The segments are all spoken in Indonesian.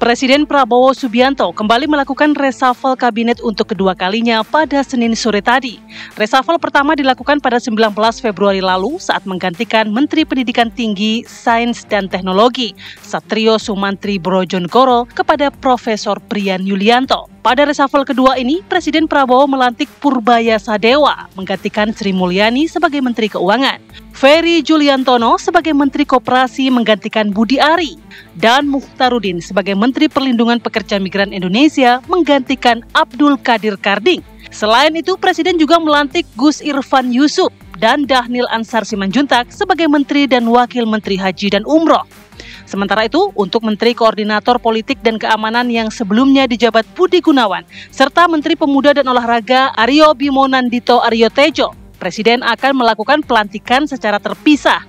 Presiden Prabowo Subianto kembali melakukan reshuffle kabinet untuk kedua kalinya pada Senin sore tadi. Reshuffle pertama dilakukan pada 19 Februari lalu saat menggantikan Menteri Pendidikan Tinggi, Sains dan Teknologi Satrio Sumantri Brojonegoro kepada Profesor Priyan Yulianto. Pada reshuffle kedua ini, Presiden Prabowo melantik Purbaya Sadewa menggantikan Sri Mulyani sebagai Menteri Keuangan. Ferry Juliantono sebagai Menteri Koperasi menggantikan Budi Ari, dan Mukhtarudin sebagai Menteri Perlindungan Pekerja Migran Indonesia menggantikan Abdul Qadir Karding. Selain itu, Presiden juga melantik Gus Irfan Yusuf dan Dhanil Ansar Simanjuntak sebagai Menteri dan Wakil Menteri Haji dan Umroh. Sementara itu, untuk Menteri Koordinator Politik dan Keamanan yang sebelumnya dijabat Budi Gunawan, serta Menteri Pemuda dan Olahraga Aryo Bimo Nandito Aryo Tejo, Presiden akan melakukan pelantikan secara terpisah.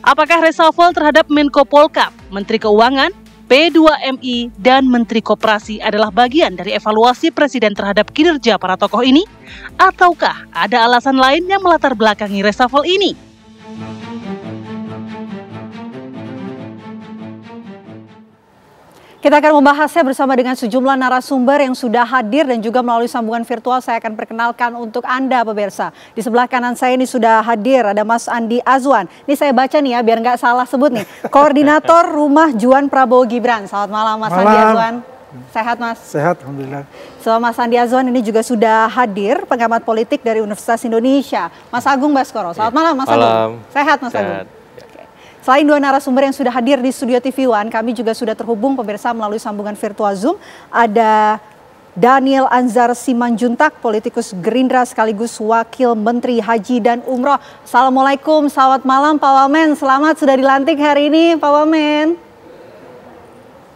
Apakah reshuffle terhadap Menko Polhukam, Menteri Keuangan, P2MI, dan Menteri Koperasi adalah bagian dari evaluasi Presiden terhadap kinerja para tokoh ini? Ataukah ada alasan lain yang melatar belakangi reshuffle ini? Kita akan membahasnya bersama dengan sejumlah narasumber yang sudah hadir dan juga melalui sambungan virtual saya akan perkenalkan untuk Anda pemirsa. Di sebelah kanan saya ini sudah hadir ada Mas Andi Azwan. Ini saya baca nih ya biar nggak salah sebut nih. Koordinator Rumah Juan Prabowo Gibran. Selamat malam Mas Andi Azwan. Sehat Mas? Sehat, Alhamdulillah. So, Mas Andi Azwan ini juga sudah hadir pengamat politik dari Universitas Indonesia. Mas Agung Baskoro. Selamat malam Mas Agung. Sehat Mas Agung? Selain dua narasumber yang sudah hadir di studio TV One, kami juga sudah terhubung pemirsa melalui sambungan virtual Zoom. Ada Dhanil Ansar Simanjuntak, politikus Gerindra sekaligus Wakil Menteri Haji dan Umroh. Assalamualaikum, selamat malam Pak Wamen. Selamat sudah dilantik hari ini Pak Wamen.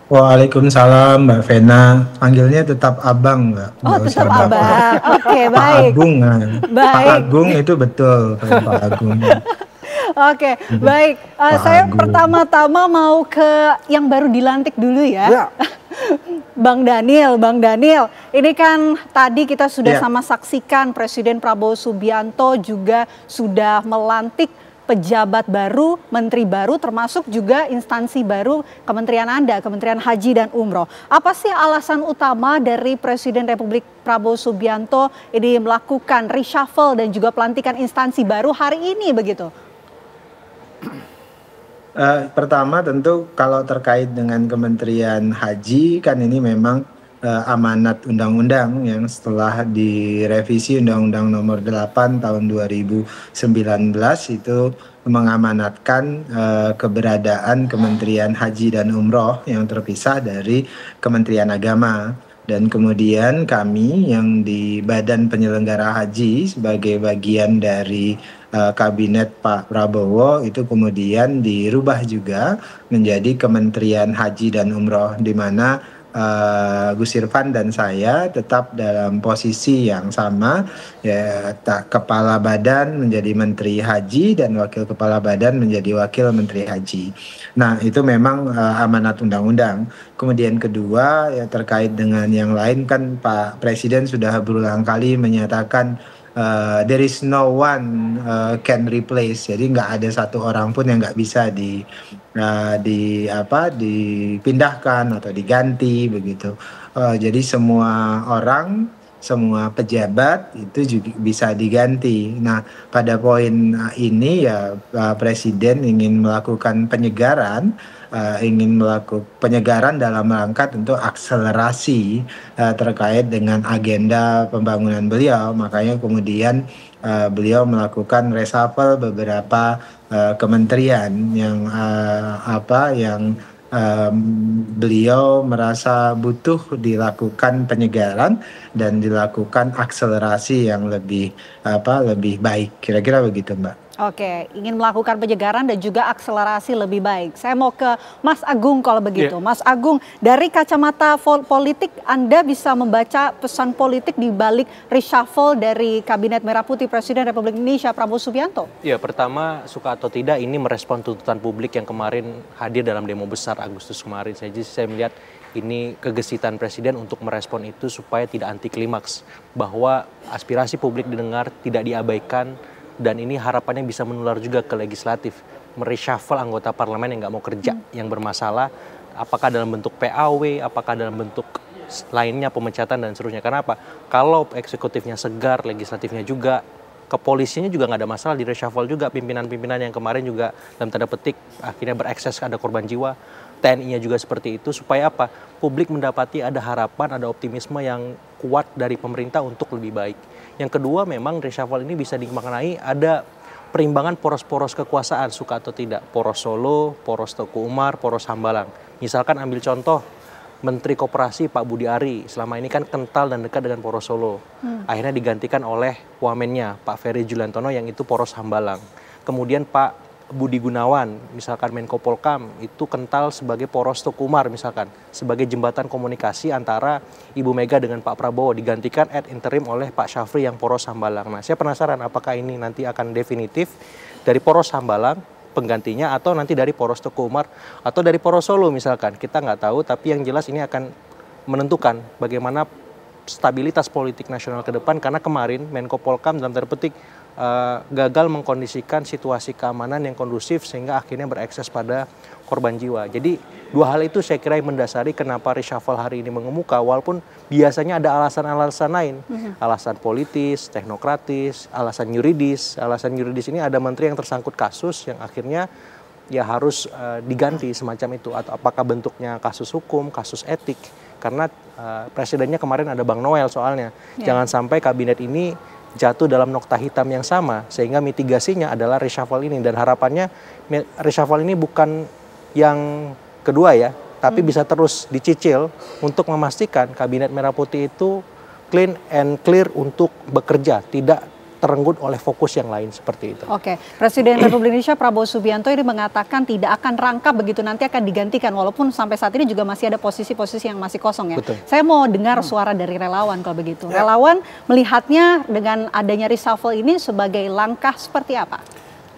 Waalaikumsalam Mbak Vena. Panggilnya tetap Abang Mbak. Oh tetap Abang, oke baik. Pak Agung kan. Baik. Pak Agung itu betul Pak Agung. Oke, baik. Saya pertama-tama mau ke yang baru dilantik dulu ya. Ya. Bang Dhanil, ini kan tadi kita sudah sama saksikan Presiden Prabowo Subianto juga sudah melantik pejabat baru, menteri baru, termasuk juga instansi baru Kementerian Anda, Kementerian Haji dan Umroh. Apa sih alasan utama dari Presiden Republik Prabowo Subianto ini melakukan reshuffle dan juga pelantikan instansi baru hari ini begitu? Pertama tentu kalau terkait dengan Kementerian Haji kan ini memang amanat undang-undang yang setelah direvisi Undang-Undang Nomor 8 tahun 2019 itu mengamanatkan keberadaan Kementerian Haji dan Umroh yang terpisah dari Kementerian Agama. Dan kemudian kami yang di Badan Penyelenggara Haji sebagai bagian dari kabinet Pak Prabowo itu kemudian dirubah juga menjadi Kementerian Haji dan Umroh, di mana Gus Irfan dan saya tetap dalam posisi yang sama, ya, Kepala Badan menjadi Menteri Haji dan Wakil Kepala Badan menjadi Wakil Menteri Haji. Nah itu memang amanat undang-undang. Kemudian kedua ya terkait dengan yang lain kan Pak Presiden sudah berulang kali menyatakan there is no one can replace, jadi nggak ada satu orang pun yang nggak bisa dipindahkan atau diganti begitu. Jadi semua orang, semua pejabat itu juga bisa diganti. Nah pada poin ini ya Presiden ingin melakukan penyegaran. Ingin melakukan penyegaran dalam rangka tentu akselerasi terkait dengan agenda pembangunan beliau. Makanya kemudian beliau melakukan reshuffle beberapa kementerian yang beliau merasa butuh dilakukan penyegaran dan dilakukan akselerasi yang lebih baik. Kira-kira begitu Mbak. Oke, ingin melakukan penyegaran dan juga akselerasi lebih baik. Saya mau ke Mas Agung kalau begitu. Mas Agung, dari kacamata politik Anda bisa membaca pesan politik di balik reshuffle dari Kabinet Merah Putih Presiden Republik Indonesia Prabowo Subianto? Ya, pertama suka atau tidak ini merespon tuntutan publik yang kemarin hadir dalam demo besar Agustus kemarin. Jadi saya melihat ini kegesitan Presiden untuk merespon itu supaya tidak anti klimaks, bahwa aspirasi publik didengar, tidak diabaikan, dan ini harapannya bisa menular juga ke legislatif. mereshuffle anggota parlemen yang nggak mau kerja, yang bermasalah, apakah dalam bentuk PAW, apakah dalam bentuk lainnya pemecatan dan seterusnya. Karena apa? Kalau eksekutifnya segar, legislatifnya juga, kepolisiannya juga nggak ada masalah di reshuffle juga, pimpinan-pimpinan yang kemarin juga dalam tanda petik akhirnya berekses, ada korban jiwa, TNI-nya juga seperti itu, supaya apa? Publik mendapati ada harapan, ada optimisme yang kuat dari pemerintah untuk lebih baik. Yang kedua, memang reshuffle ini bisa dimaknai ada perimbangan poros-poros kekuasaan, suka atau tidak, poros Solo, poros Teguh Umar, poros Hambalang. Misalkan ambil contoh Menteri Koperasi Pak Budi Ari, selama ini kan kental dan dekat dengan poros Solo. Akhirnya digantikan oleh wamennya Pak Ferry Juliantono yang itu poros Hambalang. Kemudian Pak Budi Gunawan, misalkan Menko Polkam, itu kental sebagai poros Teguh Umar misalkan, sebagai jembatan komunikasi antara Ibu Mega dengan Pak Prabowo, digantikan ad interim oleh Pak Syafri yang poros Hambalang. Nah, saya penasaran apakah ini nanti akan definitif dari poros Hambalang penggantinya, atau nanti dari poros Teguh Umar, atau dari poros Solo misalkan, kita nggak tahu, tapi yang jelas ini akan menentukan bagaimana stabilitas politik nasional ke depan, karena kemarin Menko Polkam dalam tanda petik gagal mengkondisikan situasi keamanan yang kondusif sehingga akhirnya berekses pada korban jiwa. Jadi dua hal itu saya kira yang mendasari kenapa reshuffle hari ini mengemuka, walaupun biasanya ada alasan-alasan lain, alasan politis, teknokratis, alasan yuridis. Alasan yuridis ini ada menteri yang tersangkut kasus yang akhirnya ya harus diganti semacam itu, atau apakah bentuknya kasus hukum, kasus etik, karena presidennya kemarin ada Bang Noel soalnya. Jangan sampai kabinet ini jatuh dalam nokta hitam yang sama, sehingga mitigasinya adalah reshuffle ini, dan harapannya reshuffle ini bukan yang kedua ya, tapi bisa terus dicicil untuk memastikan kabinet merah putih itu clean and clear untuk bekerja, tidak terenggut oleh fokus yang lain seperti itu. Oke, Presiden Republik Indonesia Prabowo Subianto ini mengatakan tidak akan rangkap begitu nanti akan digantikan, walaupun sampai saat ini juga masih ada posisi-posisi yang masih kosong ya. Betul. Saya mau dengar suara dari relawan kalau begitu. Relawan melihatnya dengan adanya reshuffle ini sebagai langkah seperti apa?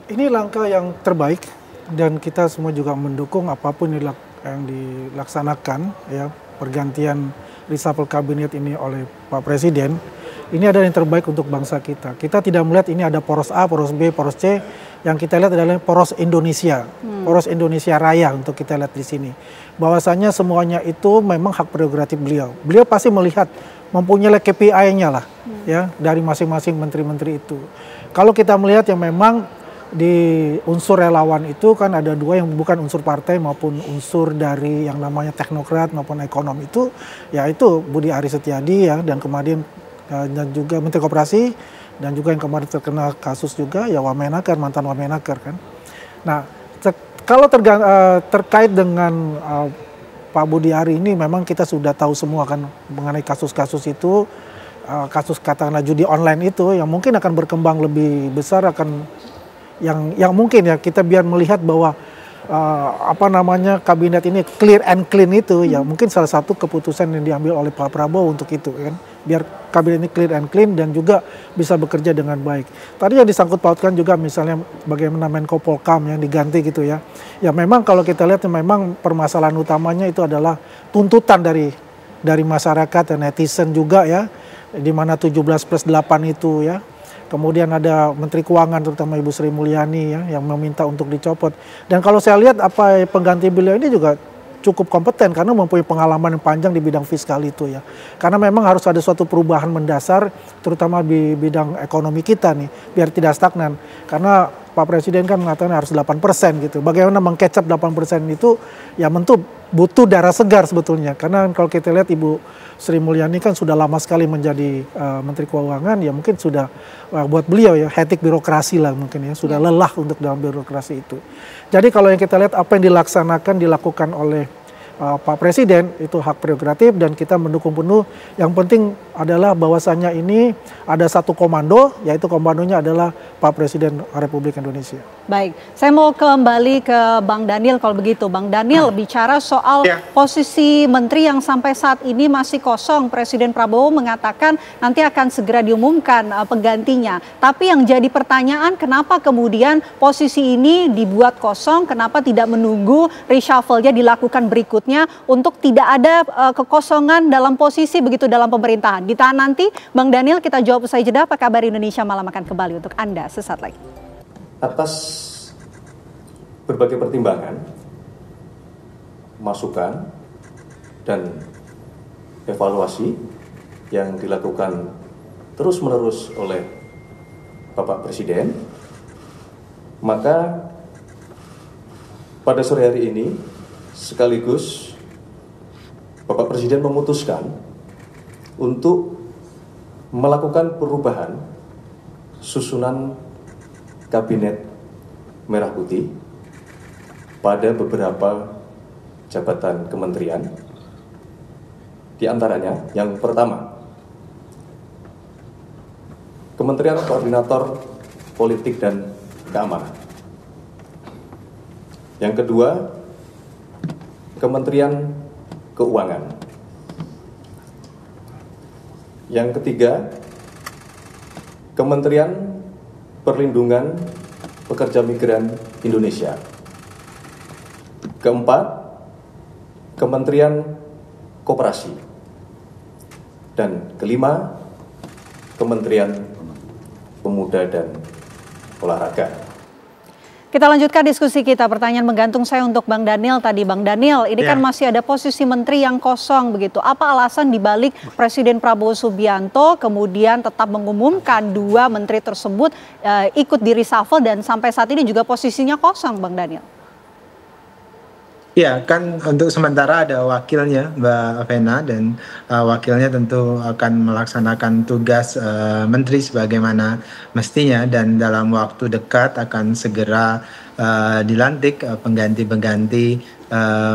Ini langkah yang terbaik dan kita semua juga mendukung apapun yang dilaksanakan ya, pergantian reshuffle kabinet ini oleh Pak Presiden. Ini adalah yang terbaik untuk bangsa kita. Kita tidak melihat ini ada poros A, poros B, poros C. Yang kita lihat adalah poros Indonesia, poros Indonesia Raya untuk kita lihat di sini. Bahwasanya semuanya itu memang hak prerogatif beliau. Beliau pasti melihat mempunyai KPI-nya lah, ya, dari masing-masing menteri-menteri itu. Kalau kita melihat yang memang di unsur relawan itu kan ada dua yang bukan unsur partai maupun unsur dari yang namanya teknokrat maupun ekonom itu, yaitu Budi Ari Setiadi ya, dan kemudian dan juga Menteri Koperasi, dan juga yang kemarin terkena kasus juga ya Wamenaker, mantan Wamenaker kan. Nah, kalau terkait dengan Pak Budi Ari ini memang kita sudah tahu semua kan mengenai kasus-kasus itu, kasus katakanlah judi online itu yang mungkin akan berkembang lebih besar, akan yang mungkin ya kita biar melihat bahwa kabinet ini clear and clean itu ya mungkin salah satu keputusan yang diambil oleh Pak Prabowo untuk itu kan, biar kabinet ini clear and clean dan juga bisa bekerja dengan baik. Tadi yang disangkut pautkan juga misalnya bagaimana Menko Polkam yang diganti gitu ya. Ya memang kalau kita lihat memang permasalahan utamanya itu adalah tuntutan dari masyarakat dan netizen juga ya, di mana 17+8 itu ya. Kemudian ada Menteri Keuangan terutama Ibu Sri Mulyani ya yang meminta untuk dicopot. Dan kalau saya lihat pengganti beliau ini juga cukup kompeten karena mempunyai pengalaman yang panjang di bidang fiskal itu ya. Karena memang harus ada suatu perubahan mendasar terutama di bidang ekonomi kita nih biar tidak stagnan. Karena Pak Presiden kan mengatakan harus 8% gitu. Bagaimana mengcatch up 8% itu ya butuh darah segar sebetulnya. Karena kalau kita lihat Ibu Sri Mulyani kan sudah lama sekali menjadi Menteri Keuangan, ya mungkin sudah buat beliau ya hektik birokrasi lah mungkin ya, sudah lelah untuk dalam birokrasi itu. Jadi kalau yang kita lihat apa yang dilakukan oleh Pak Presiden itu hak prerogatif dan kita mendukung penuh. Yang penting adalah bahwasannya ini ada satu komando, yaitu komandonya adalah Pak Presiden Republik Indonesia. Baik, saya mau kembali ke Bang Daniel kalau begitu. Bang Daniel bicara soal posisi menteri yang sampai saat ini masih kosong. Presiden Prabowo mengatakan nanti akan segera diumumkan penggantinya. Tapi yang jadi pertanyaan kenapa kemudian posisi ini dibuat kosong, kenapa tidak menunggu reshuffle-nya dilakukan berikutnya untuk tidak ada kekosongan dalam posisi begitu dalam pemerintahan. Ditahan nanti, Bang Daniel kita jawab usai jeda. Apa kabar Indonesia Malam akan kembali untuk Anda sesaat lagi. Atas berbagai pertimbangan, masukan, dan evaluasi yang dilakukan terus-menerus oleh Bapak Presiden, maka pada sore hari ini sekaligus Bapak Presiden memutuskan untuk melakukan perubahan susunan Kabinet Merah Putih pada beberapa jabatan kementerian. Di antaranya, yang pertama, Kementerian Koordinator Politik dan Keamanan. Yang kedua, Kementerian Keuangan. Yang ketiga, Kementerian Perlindungan Pekerja Migran Indonesia. Keempat, Kementerian Koperasi. Dan kelima, Kementerian Pemuda dan Olahraga. Kita lanjutkan diskusi kita. Pertanyaan menggantung saya untuk Bang Daniel tadi. Bang Daniel, ini kan masih ada posisi menteri yang kosong begitu. Apa alasan dibalik Presiden Prabowo Subianto kemudian tetap mengumumkan 2 menteri tersebut ikut di reshuffle dan sampai saat ini juga posisinya kosong, Bang Daniel? Ya, kan untuk sementara ada wakilnya Mbak Vena, dan wakilnya tentu akan melaksanakan tugas menteri sebagaimana mestinya, dan dalam waktu dekat akan segera dilantik pengganti-pengganti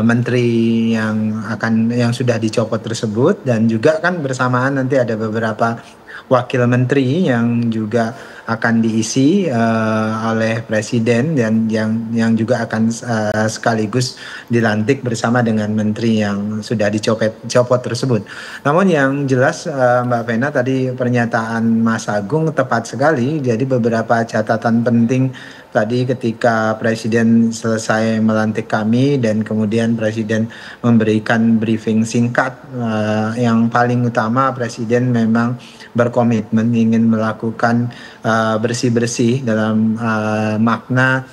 menteri yang sudah dicopot tersebut, dan juga kan bersamaan nanti ada beberapa wakil menteri yang juga akan diisi oleh presiden dan yang juga akan sekaligus dilantik bersama dengan menteri yang sudah dicopot tersebut. Namun yang jelas Mbak Vena, tadi pernyataan Mas Agung tepat sekali. Jadi beberapa catatan penting tadi ketika presiden selesai melantik kami dan kemudian presiden memberikan briefing singkat, yang paling utama presiden memang berkomitmen ingin melakukan bersih-bersih dalam makna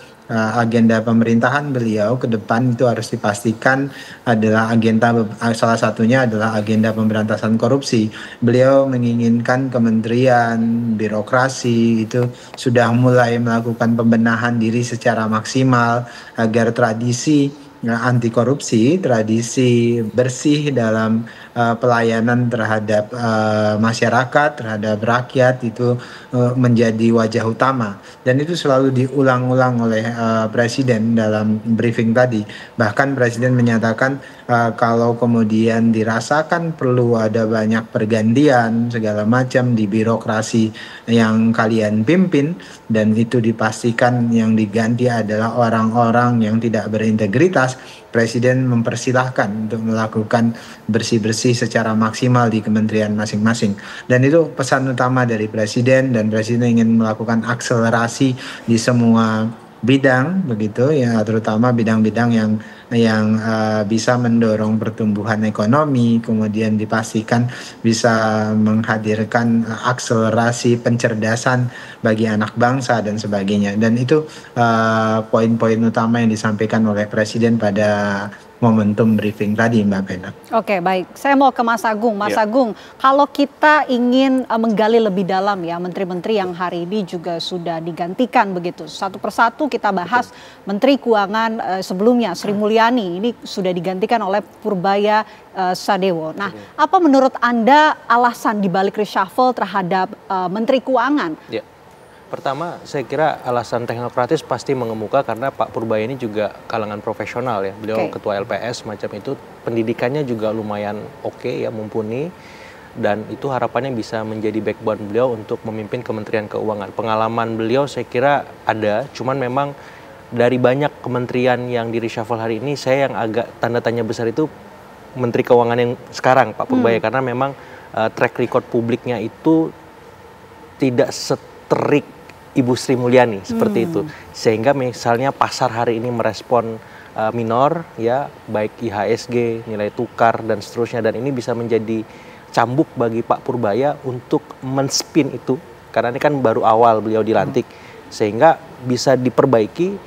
agenda pemerintahan beliau ke depan. Itu harus dipastikan adalah salah satunya adalah agenda pemberantasan korupsi. Beliau menginginkan kementerian, birokrasi itu sudah mulai melakukan pembenahan diri secara maksimal agar tradisi anti korupsi, tradisi bersih dalam pelayanan terhadap masyarakat, terhadap rakyat itu menjadi wajah utama, dan itu selalu diulang-ulang oleh presiden dalam briefing tadi. Bahkan presiden menyatakan kalau kemudian dirasakan perlu ada banyak pergantian segala macam di birokrasi yang kalian pimpin, dan itu dipastikan yang diganti adalah orang-orang yang tidak berintegritas, presiden mempersilahkan untuk melakukan bersih-bersih secara maksimal di kementerian masing-masing. Dan itu pesan utama dari presiden, dan presiden ingin melakukan akselerasi di semua bidang begitu ya, terutama bidang-bidang yang bisa mendorong pertumbuhan ekonomi, kemudian dipastikan bisa menghadirkan akselerasi pencerdasan bagi anak bangsa dan sebagainya. Dan itu poin-poin utama yang disampaikan oleh presiden pada momentum briefing tadi, Mbak Vena. Oke, baik. Saya mau ke Mas Agung. Mas Agung, kalau kita ingin menggali lebih dalam ya menteri-menteri yang hari ini juga sudah digantikan begitu. Satu persatu kita bahas. Menteri Keuangan sebelumnya Sri Mulyani ini sudah digantikan oleh Purbaya Sadewo. Nah, apa menurut Anda alasan dibalik reshuffle terhadap Menteri Keuangan? Ya. Pertama, saya kira alasan teknokratis pasti mengemuka karena Pak Purbaya ini juga kalangan profesional ya. Beliau ketua LPS macam itu, pendidikannya juga lumayan oke ya, mumpuni. Dan itu harapannya bisa menjadi backbone beliau untuk memimpin Kementerian Keuangan. Pengalaman beliau saya kira ada, cuman memang dari banyak kementerian yang di reshuffle hari ini, saya yang agak tanda tanya besar itu Menteri Keuangan yang sekarang, Pak Purbaya. Karena memang track record publiknya itu tidak seterik Ibu Sri Mulyani seperti itu, sehingga misalnya pasar hari ini merespon minor ya, baik IHSG, nilai tukar dan seterusnya, dan ini bisa menjadi cambuk bagi Pak Purbaya untuk men-spin itu, karena ini kan baru awal beliau dilantik, sehingga bisa diperbaiki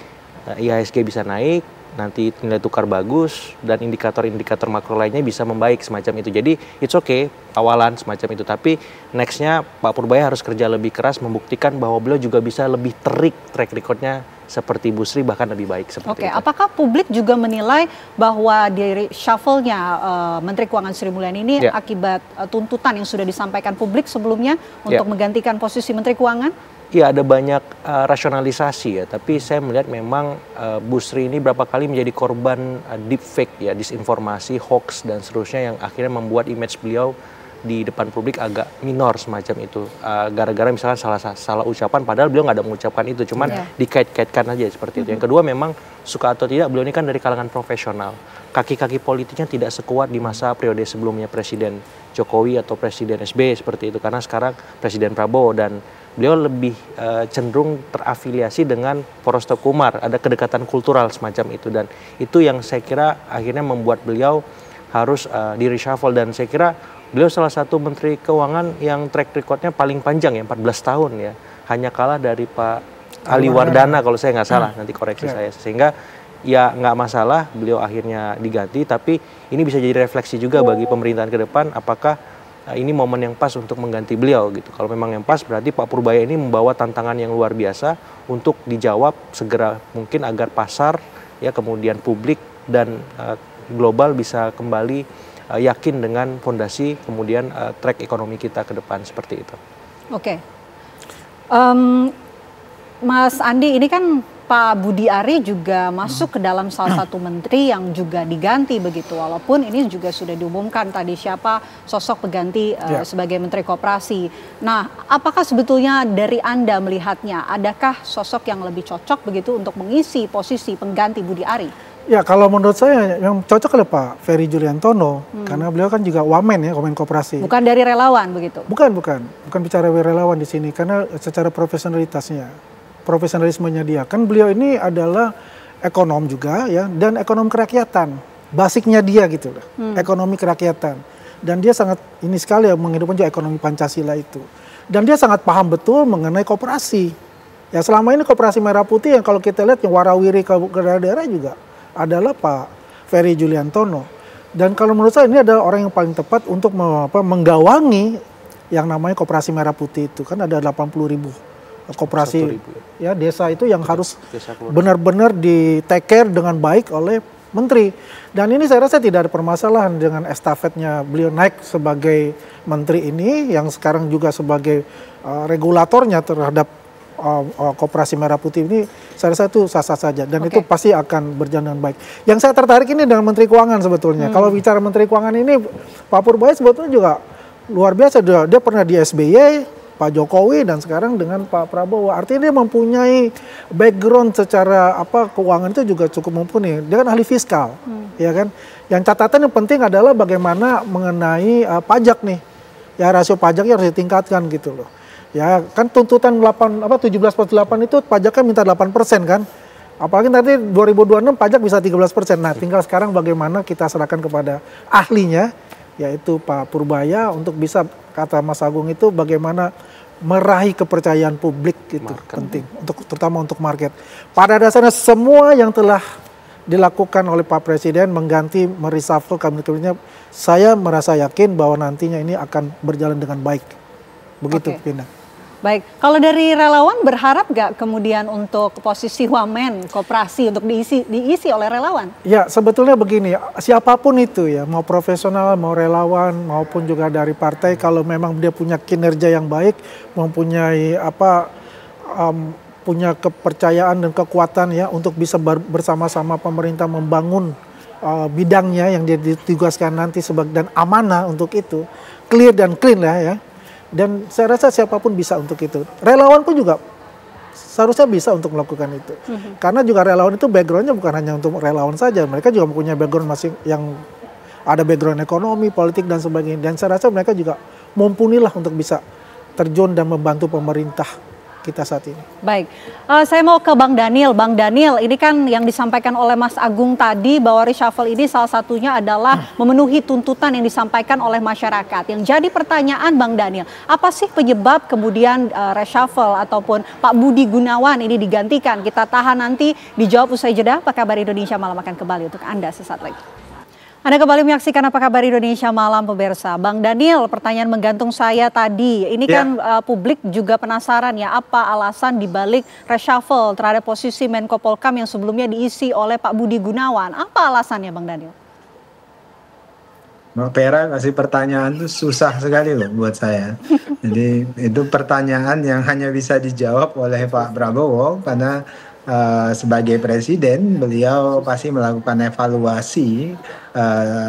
IHSG bisa naik, nanti nilai tukar bagus, dan indikator-indikator makro lainnya bisa membaik semacam itu. Jadi it's okay awalan semacam itu, tapi nextnya Pak Purbaya harus kerja lebih keras membuktikan bahwa beliau juga bisa lebih terik track recordnya seperti Bu Sri, bahkan lebih baik seperti itu. Apakah publik juga menilai bahwa dari shuffle-nya Menteri Keuangan Sri Mulyani ini akibat tuntutan yang sudah disampaikan publik sebelumnya untuk menggantikan posisi Menteri Keuangan? Ya, ada banyak rasionalisasi ya, tapi saya melihat memang Bu Sri ini berapa kali menjadi korban deepfake ya, disinformasi, hoax dan seterusnya yang akhirnya membuat image beliau di depan publik agak minor semacam itu. Gara-gara misalnya salah ucapan, padahal beliau nggak ada mengucapkan itu, cuman dikait-kaitkan aja seperti itu. Yang kedua, memang suka atau tidak beliau ini kan dari kalangan profesional. Kaki-kaki politiknya tidak sekuat di masa periode sebelumnya Presiden Jokowi atau Presiden SBY seperti itu, karena sekarang Presiden Prabowo, dan beliau lebih cenderung terafiliasi dengan poros Teguh Umar, ada kedekatan kultural semacam itu, dan itu yang saya kira akhirnya membuat beliau harus di reshuffle. Dan saya kira beliau salah satu Menteri Keuangan yang track recordnya paling panjang ya, 14 tahun ya, hanya kalah dari Pak Ali Wardana kalau saya nggak salah, nanti koreksi saya. Sehingga ya nggak masalah beliau akhirnya diganti, tapi ini bisa jadi refleksi juga bagi pemerintahan ke depan, apakah ini momen yang pas untuk mengganti beliau gitu. Kalau memang yang pas, berarti Pak Purbaya ini membawa tantangan yang luar biasa untuk dijawab segera mungkin agar pasar ya, kemudian publik dan global bisa kembali yakin dengan fondasi kemudian track ekonomi kita ke depan seperti itu. Oke. Mas Andi, ini kan Pak Budi Ari juga masuk ke dalam salah satu menteri yang juga diganti begitu, walaupun ini juga sudah diumumkan tadi siapa sosok pengganti sebagai Menteri Koperasi. Nah, apakah sebetulnya dari Anda melihatnya, adakah sosok yang lebih cocok begitu untuk mengisi posisi pengganti Budi Ari? Ya, kalau menurut saya yang cocok adalah Pak Ferry Juliantono, karena beliau kan juga wamen ya, wamen koperasi. Bukan dari relawan begitu? Bukan bicara relawan di sini, karena secara profesionalismenya dia. Kan beliau ini adalah ekonom juga ya, dan ekonom kerakyatan. Basicnya dia gitu loh, ekonomi kerakyatan. Dan dia sangat ini sekali ya, menghidupkan juga ekonomi Pancasila itu. Dan dia sangat paham betul mengenai koperasi. Ya, selama ini koperasi Merah Putih yang kalau kita lihat yang warawiri ke daerah-daerah juga adalah Pak Ferry Juliantono. Dan kalau menurut saya ini adalah orang yang paling tepat untuk menggawangi yang namanya koperasi Merah Putih itu. Kan ada 80.000 koperasi ya desa itu yang harus benar-benar di take care dengan baik oleh menteri. Dan ini saya rasa tidak ada permasalahan dengan estafetnya beliau naik sebagai menteri ini, yang sekarang juga sebagai regulatornya terhadap koperasi Merah Putih ini. Saya rasa itu sah-sah saja, dan itu pasti akan berjalan dengan baik. Yang saya tertarik ini dengan Menteri Keuangan sebetulnya. Kalau bicara Menteri Keuangan ini, Pak Purbaya sebetulnya juga luar biasa. Dia pernah di SBY, Pak Jokowi, dan sekarang dengan Pak Prabowo. Artinya dia mempunyai background secara keuangan itu juga cukup mumpuni. Dia kan ahli fiskal, ya kan. Yang catatan yang penting adalah bagaimana mengenai pajak nih. Ya, rasio pajaknya harus ditingkatkan gitu loh. Ya, kan tuntutan 17/8 itu pajaknya minta 8% kan. Apalagi nanti 2026 pajak bisa 13%. Nah, tinggal sekarang bagaimana kita serahkan kepada ahlinya, yaitu Pak Purbaya, untuk bisa, kata Mas Agung itu, bagaimana meraih kepercayaan publik itu penting, terutama untuk market. Pada dasarnya semua yang telah dilakukan oleh Pak Presiden mengganti, mereshuffle kabinetnya, saya merasa yakin bahwa nantinya ini akan berjalan dengan baik. Begitu, Pina. Baik, kalau dari relawan berharap nggak kemudian untuk posisi wamen koperasi untuk diisi oleh relawan? Ya, sebetulnya begini, siapapun itu ya, mau profesional, mau relawan, maupun juga dari partai, kalau memang dia punya kinerja yang baik, mempunyai punya kepercayaan dan kekuatan ya untuk bisa bersama-sama pemerintah membangun bidangnya yang dia ditugaskan nanti dan amanah untuk itu, clear dan clean lah ya. Dan saya rasa siapapun bisa untuk itu. Relawan pun juga seharusnya bisa untuk melakukan itu. Karena juga relawan itu backgroundnya bukan hanya untuk relawan saja. Mereka juga mempunyai background masing yang ada background ekonomi, politik dan sebagainya. Dan saya rasa mereka juga mumpuni lah untuk bisa terjun dan membantu pemerintah kita saat ini. Baik, saya mau ke Bang Daniel. Bang Daniel, ini kan yang disampaikan oleh Mas Agung tadi bahwa reshuffle ini salah satunya adalah memenuhi tuntutan yang disampaikan oleh masyarakat. Yang jadi pertanyaan Bang Daniel, apa sih penyebab kemudian reshuffle ataupun Pak Budi Gunawan ini digantikan? Kita tahan nanti, dijawab usai jeda. Apa kabar Indonesia Malam akan kembali untuk Anda sesaat lagi. Anda kembali menyaksikan Apa Kabar Indonesia Malam, pemirsa. Bang Daniel, pertanyaan menggantung saya tadi. Ini kan publik juga penasaran ya, apa alasan dibalik reshuffle terhadap posisi Menko Polhukam yang sebelumnya diisi oleh Pak Budi Gunawan. Apa alasannya Bang Daniel? Mbak Pera kasih pertanyaan itu susah sekali loh buat saya. Jadi itu pertanyaan yang hanya bisa dijawab oleh Pak Prabowo karena sebagai presiden beliau pasti melakukan evaluasi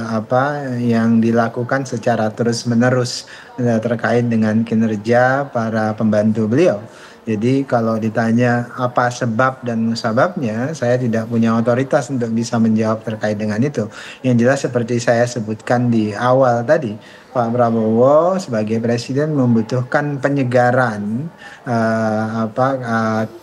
apa yang dilakukan secara terus-menerus terkait dengan kinerja para pembantu beliau. Jadi kalau ditanya apa sebab dan musababnya, saya tidak punya otoritas untuk bisa menjawab terkait dengan itu. Yang jelas seperti saya sebutkan di awal tadi, Pak Prabowo sebagai presiden membutuhkan penyegaran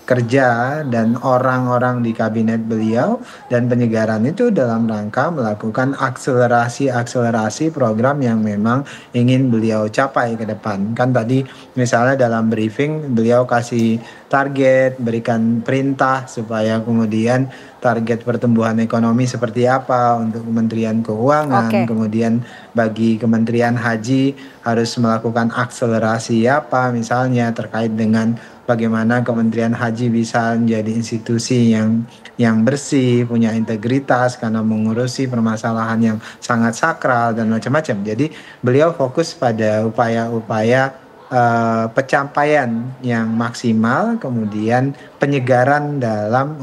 kerja dan orang-orang di kabinet beliau, dan penyegaran itu dalam rangka melakukan akselerasi program yang memang ingin beliau capai ke depan. Kan tadi misalnya dalam briefing beliau kasih target, berikan perintah supaya kemudian target pertumbuhan ekonomi seperti apa untuk Kementerian Keuangan, kemudian bagi Kementerian Haji harus melakukan akselerasi apa misalnya terkait dengan bagaimana Kementerian Haji bisa menjadi institusi yang bersih, punya integritas karena mengurusi permasalahan yang sangat sakral dan macam-macam. Jadi beliau fokus pada upaya-upaya pencapaian yang maksimal, kemudian penyegaran dalam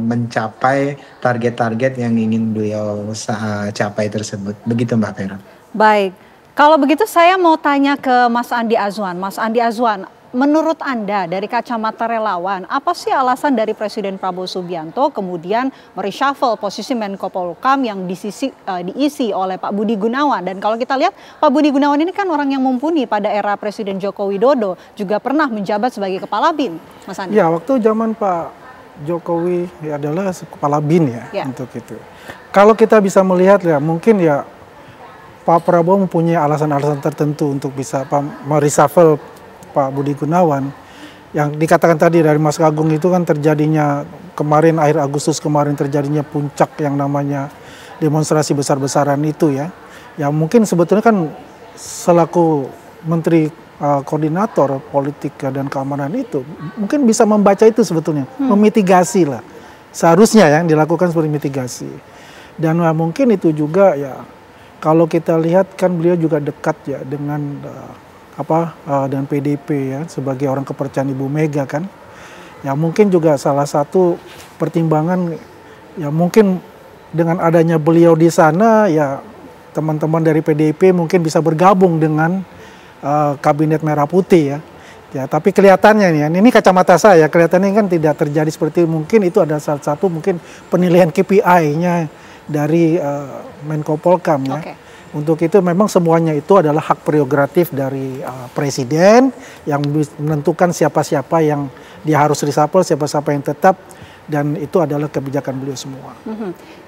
mencapai target-target yang ingin beliau capai tersebut. Begitu Mbak Pera. Baik, kalau begitu saya mau tanya ke Mas Andi Azwan. Mas Andi Azwan, menurut Anda dari kacamata relawan, apa sih alasan dari Presiden Prabowo Subianto kemudian mereshuffle posisi Menko Polhukam yang diisi oleh Pak Budi Gunawan? Dan kalau kita lihat Pak Budi Gunawan ini kan orang yang mumpuni pada era Presiden Joko Widodo, juga pernah menjabat sebagai Kepala BIN, Mas Andi. Ya, waktu zaman Pak Jokowi adalah Kepala BIN ya untuk itu. Kalau kita bisa melihat ya, mungkin ya Pak Prabowo mempunyai alasan-alasan tertentu untuk bisa mereshuffle Pak Budi Gunawan. Yang dikatakan tadi dari Mas Agung itu kan terjadinya kemarin akhir Agustus kemarin terjadinya puncak yang namanya demonstrasi besar-besaran itu ya. Ya mungkin sebetulnya kan selaku Menteri Koordinator Politik dan Keamanan itu mungkin bisa membaca itu sebetulnya, memitigasi lah. Seharusnya yang dilakukan seperti mitigasi. Dan mungkin itu juga ya kalau kita lihat kan beliau juga dekat ya dengan dan PDP ya sebagai orang kepercayaan Ibu Mega kan. Ya mungkin juga salah satu pertimbangan ya mungkin dengan adanya beliau di sana ya teman-teman dari PDP mungkin bisa bergabung dengan kabinet merah putih ya. Ya tapi kelihatannya nih ini kacamata saya kelihatannya kan tidak terjadi seperti mungkin itu ada salah satu mungkin penilaian KPI-nya dari Menko Polhukam ya. Untuk itu memang semuanya itu adalah hak prerogatif dari presiden yang menentukan siapa-siapa yang dia harus reshuffle, siapa-siapa yang tetap, dan itu adalah kebijakan beliau semua.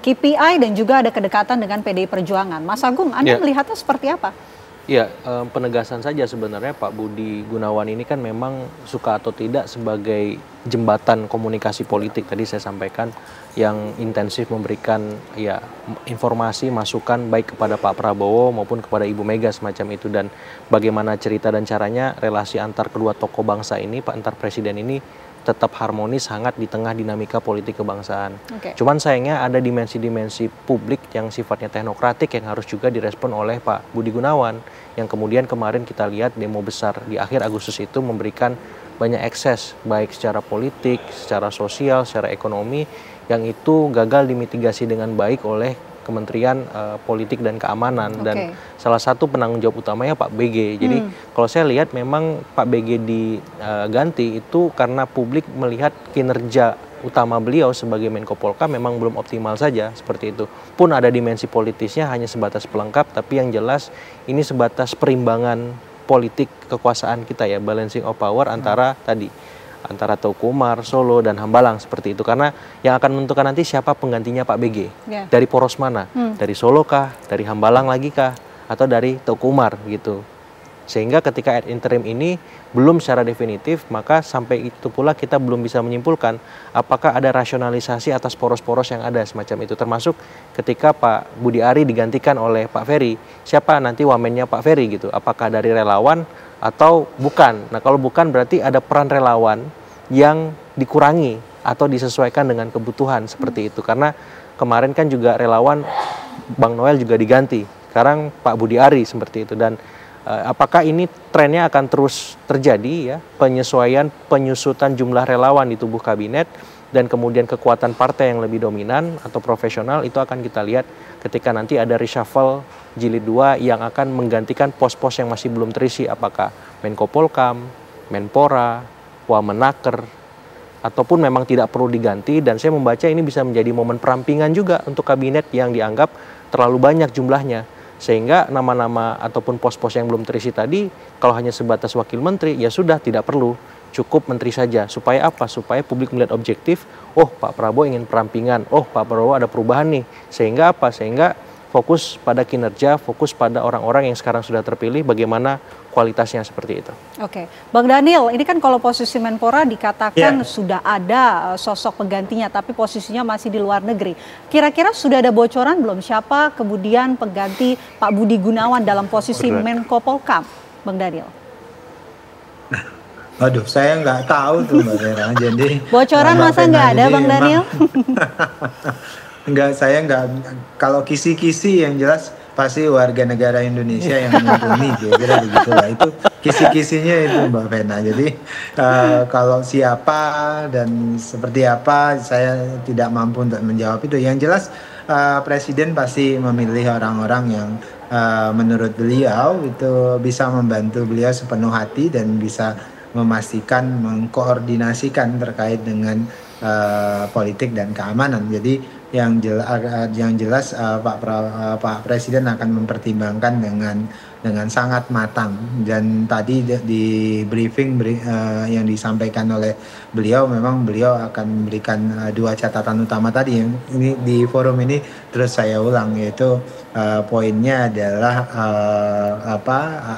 KPI dan juga ada kedekatan dengan PDI Perjuangan. Mas Agung, Anda melihatnya seperti apa? Ya, penegasan saja sebenarnya Pak Budi Gunawan ini kan memang suka atau tidak sebagai jembatan komunikasi politik tadi saya sampaikan yang intensif memberikan ya informasi, masukan baik kepada Pak Prabowo maupun kepada Ibu Mega semacam itu, dan bagaimana cerita dan caranya relasi antar kedua tokoh bangsa ini, antar presiden ini tetap harmonis, hangat di tengah dinamika politik kebangsaan. Cuman sayangnya ada dimensi-dimensi publik yang sifatnya teknokratik yang harus juga direspon oleh Pak Budi Gunawan, yang kemudian kemarin kita lihat demo besar di akhir Agustus itu memberikan banyak ekses baik secara politik, secara sosial, secara ekonomi, yang itu gagal dimitigasi dengan baik oleh Kementerian Politik dan Keamanan, dan salah satu penanggung jawab utamanya Pak BG. Jadi kalau saya lihat memang Pak BG diganti itu karena publik melihat kinerja utama beliau sebagai Menko Polhukam memang belum optimal saja seperti itu. Pun ada dimensi politisnya hanya sebatas pelengkap, tapi yang jelas ini sebatas perimbangan politik kekuasaan kita ya, balancing of power antara tadi antara Teuku Umar, Solo, dan Hambalang seperti itu. Karena yang akan menentukan nanti siapa penggantinya Pak BG. Dari poros mana? Dari Solo kah? Dari Hambalang lagi kah? Atau dari Teuku Umar gitu. Sehingga ketika ad interim ini belum secara definitif, maka sampai itu pula kita belum bisa menyimpulkan apakah ada rasionalisasi atas poros-poros yang ada semacam itu. Termasuk ketika Pak Budi Ari digantikan oleh Pak Ferry, siapa nanti wamennya Pak Ferry gitu? Apakah dari relawan atau bukan? Nah kalau bukan berarti ada peran relawan yang dikurangi atau disesuaikan dengan kebutuhan seperti itu. Karena kemarin kan juga relawan Bang Noel juga diganti, sekarang Pak Budi Ari seperti itu. Dan apakah ini trennya akan terus terjadi ya, penyesuaian penyusutan jumlah relawan di tubuh kabinet dan kemudian kekuatan partai yang lebih dominan atau profesional, itu akan kita lihat ketika nanti ada reshuffle jilid 2 yang akan menggantikan pos-pos yang masih belum terisi, apakah Menko Polkam, Menpora, Wamenaker, ataupun memang tidak perlu diganti. Dan saya membaca ini bisa menjadi momen perampingan juga untuk kabinet yang dianggap terlalu banyak jumlahnya. Sehingga nama-nama ataupun pos-pos yang belum terisi tadi, kalau hanya sebatas wakil menteri, ya sudah tidak perlu, cukup menteri saja. Supaya apa? Supaya publik melihat objektif, oh Pak Prabowo ingin perampingan, oh Pak Prabowo ada perubahan nih. Sehingga apa? Sehingga fokus pada kinerja, fokus pada orang-orang yang sekarang sudah terpilih, bagaimana kualitasnya seperti itu. Oke, Bang Daniel, ini kan kalau posisi Menpora dikatakan sudah ada sosok penggantinya, tapi posisinya masih di luar negeri. Kira-kira sudah ada bocoran belum siapa kemudian pengganti Pak Budi Gunawan dalam posisi Menko Polkam, Bang Daniel? Aduh, saya nggak tahu tuh Mbak Vera. Jadi bocoran masa nggak ada, Bang Daniel? Enggak, saya enggak. Kalau kisi-kisi yang jelas pasti warga negara Indonesia yang mumpuni, kira-kira begitulah. Itu kisi-kisinya itu Mbak Vena. Jadi kalau siapa dan seperti apa, saya tidak mampu untuk menjawab itu. Yang jelas Presiden pasti memilih orang-orang yang menurut beliau itu bisa membantu beliau sepenuh hati dan bisa memastikan, mengkoordinasikan terkait dengan politik dan keamanan. Jadi yang jelas Pak Presiden akan mempertimbangkan dengan sangat matang. Dan tadi di briefing yang disampaikan oleh beliau, memang beliau akan memberikan dua catatan utama tadi yang ini di forum ini terus saya ulang, yaitu poinnya adalah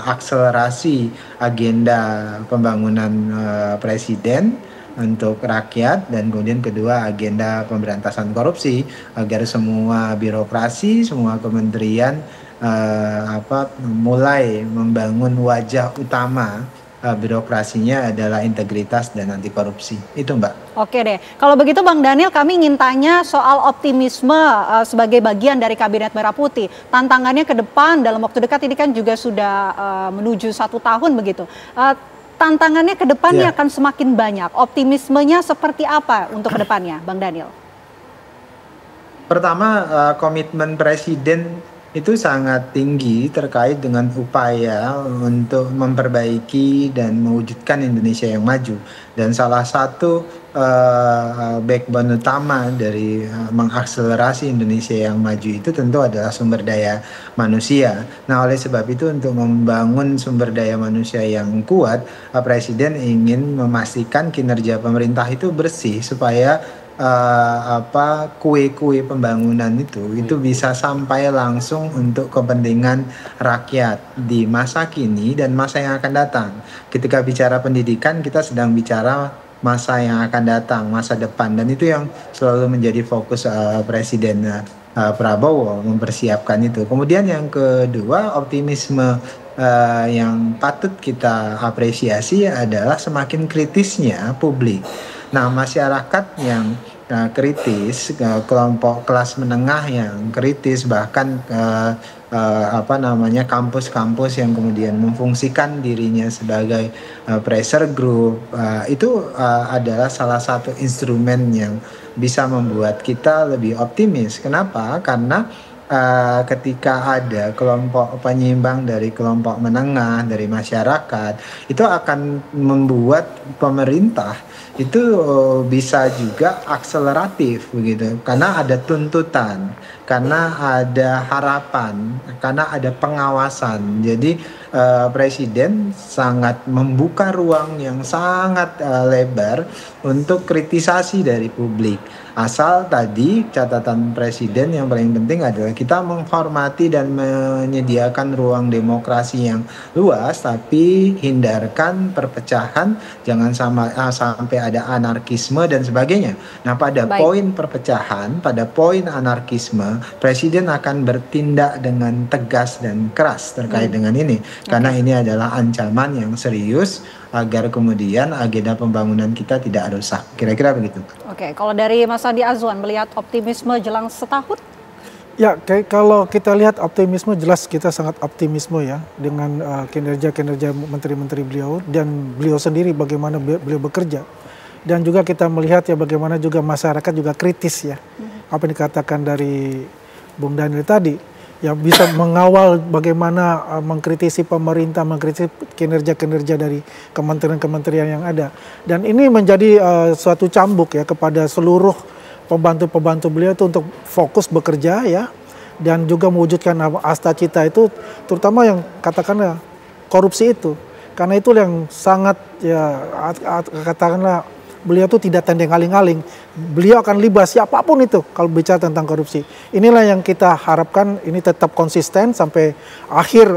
akselerasi agenda pembangunan Presiden untuk rakyat, dan kemudian kedua agenda pemberantasan korupsi agar semua birokrasi, semua kementerian mulai membangun wajah utama birokrasinya adalah integritas dan anti korupsi. Itu Mbak. Oke deh, kalau begitu Bang Daniel, kami ingin tanya soal optimisme sebagai bagian dari Kabinet Merah Putih. Tantangannya ke depan dalam waktu dekat ini kan juga sudah menuju 1 tahun begitu. Tantangannya ke depannya akan semakin banyak. Optimismenya seperti apa untuk ke depannya, Bang Daniel? Pertama, komitmen Presiden itu sangat tinggi terkait dengan upaya untuk memperbaiki dan mewujudkan Indonesia yang maju. Dan salah satu backbone utama dari mengakselerasi Indonesia yang maju itu tentu adalah sumber daya manusia. Nah, oleh sebab itu untuk membangun sumber daya manusia yang kuat, Presiden ingin memastikan kinerja pemerintah itu bersih supaya kue-kue pembangunan itu bisa sampai langsung untuk kepentingan rakyat di masa kini dan masa yang akan datang. Ketika bicara pendidikan, kita sedang bicara masa yang akan datang, masa depan, dan itu yang selalu menjadi fokus Presiden Prabowo mempersiapkan itu. Kemudian yang kedua, optimisme yang patut kita apresiasi adalah semakin kritisnya publik. Nah, masyarakat yang kritis, kelompok kelas menengah yang kritis, bahkan kampus-kampus yang kemudian memfungsikan dirinya sebagai pressure group, itu adalah salah satu instrumen yang bisa membuat kita lebih optimis. Kenapa? Karena ketika ada kelompok penyeimbang dari kelompok menengah, dari masyarakat, itu akan membuat pemerintah itu bisa juga akseleratif begitu, karena ada tuntutan, karena ada harapan, karena ada pengawasan. Jadi Presiden sangat membuka ruang yang sangat lebar untuk kritisasi dari publik. Asal tadi catatan Presiden yang paling penting adalah kita menghormati dan menyediakan ruang demokrasi yang luas, tapi hindarkan perpecahan, jangan sampai ada anarkisme dan sebagainya. Nah, pada poin perpecahan, pada poin anarkisme, Presiden akan bertindak dengan tegas dan keras terkait dengan ini. Karena ini adalah ancaman yang serius agar kemudian agenda pembangunan kita tidak rusak. Kira-kira begitu. Oke, kalau dari Mas Andi Azwan melihat optimisme jelang setahun? Ya, kalau kita lihat optimisme, jelas kita sangat optimisme ya dengan kinerja-kinerja menteri-menteri beliau dan beliau sendiri bagaimana beliau bekerja. Dan juga kita melihat ya bagaimana juga masyarakat juga kritis ya. Apa yang dikatakan dari Bung Daniel tadi. Ya bisa mengawal bagaimana mengkritisi pemerintah, mengkritisi kinerja-kinerja dari kementerian-kementerian yang ada. Dan ini menjadi suatu cambuk ya kepada seluruh pembantu-pembantu beliau itu untuk fokus bekerja ya. Dan juga mewujudkan asta cita itu, terutama yang katakanlah korupsi itu. Karena itu yang sangat ya katakanlah beliau tuh tidak tendeng aling-aling. Beliau akan libat siapapun itu kalau bicara tentang korupsi. Inilah yang kita harapkan ini tetap konsisten sampai akhir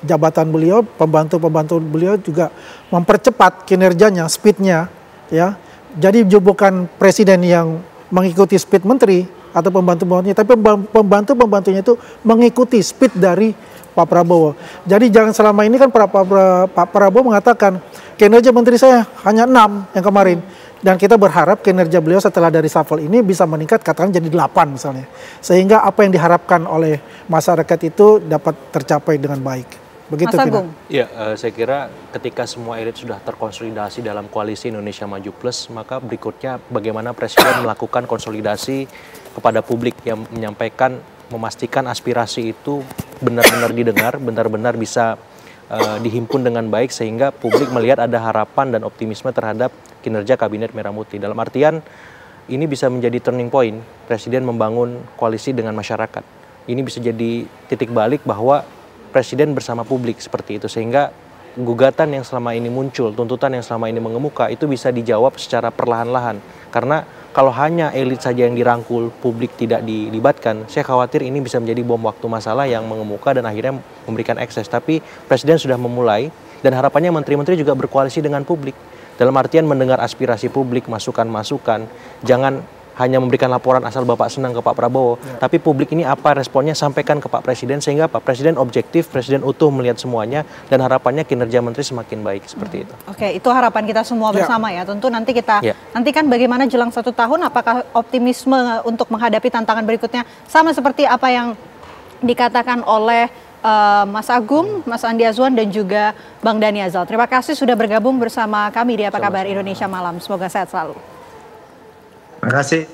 jabatan beliau. Pembantu-pembantu beliau juga mempercepat kinerjanya, speednya. Ya. Jadi bukan presiden yang mengikuti speed menteri atau pembantu-pembantunya, tapi pembantu-pembantunya itu mengikuti speed dari Pak Prabowo. Jadi jangan selama ini kan Pak Prabowo mengatakan kinerja menteri saya hanya 6 yang kemarin. Dan kita berharap kinerja beliau setelah dari reshuffle ini bisa meningkat katakan jadi 8 misalnya. Sehingga apa yang diharapkan oleh masyarakat itu dapat tercapai dengan baik. Begitu Mas Agung. Ya, saya kira ketika semua elit sudah terkonsolidasi dalam koalisi Indonesia Maju Plus, maka berikutnya bagaimana Presiden melakukan konsolidasi kepada publik yang menyampaikan, memastikan aspirasi itu benar-benar didengar, benar-benar bisa dihimpun dengan baik sehingga publik melihat ada harapan dan optimisme terhadap kinerja Kabinet Merah Putih. Dalam artian ini bisa menjadi turning point Presiden membangun koalisi dengan masyarakat. Ini bisa jadi titik balik bahwa Presiden bersama publik seperti itu sehingga gugatan yang selama ini muncul, tuntutan yang selama ini mengemuka itu bisa dijawab secara perlahan-lahan. Karena kalau hanya elit saja yang dirangkul, publik tidak dilibatkan, saya khawatir ini bisa menjadi bom waktu masalah yang mengemuka dan akhirnya memberikan ekses. Tapi Presiden sudah memulai dan harapannya menteri-menteri juga berkoalisi dengan publik. Dalam artian mendengar aspirasi publik, masukan-masukan, jangan hanya memberikan laporan asal Bapak senang ke Pak Prabowo, tapi publik ini apa responnya sampaikan ke Pak Presiden sehingga Pak Presiden objektif, Presiden utuh melihat semuanya dan harapannya kinerja menteri semakin baik seperti itu. Oke, itu harapan kita semua bersama ya. Tentu nanti kita nantikan bagaimana jelang 1 tahun apakah optimisme untuk menghadapi tantangan berikutnya sama seperti apa yang dikatakan oleh Mas Agung, Mas Andi Azwan dan juga Bang Dani Azal. Terima kasih sudah bergabung bersama kami di Apa Kabar Indonesia Malam. Semoga sehat selalu. Terima kasih.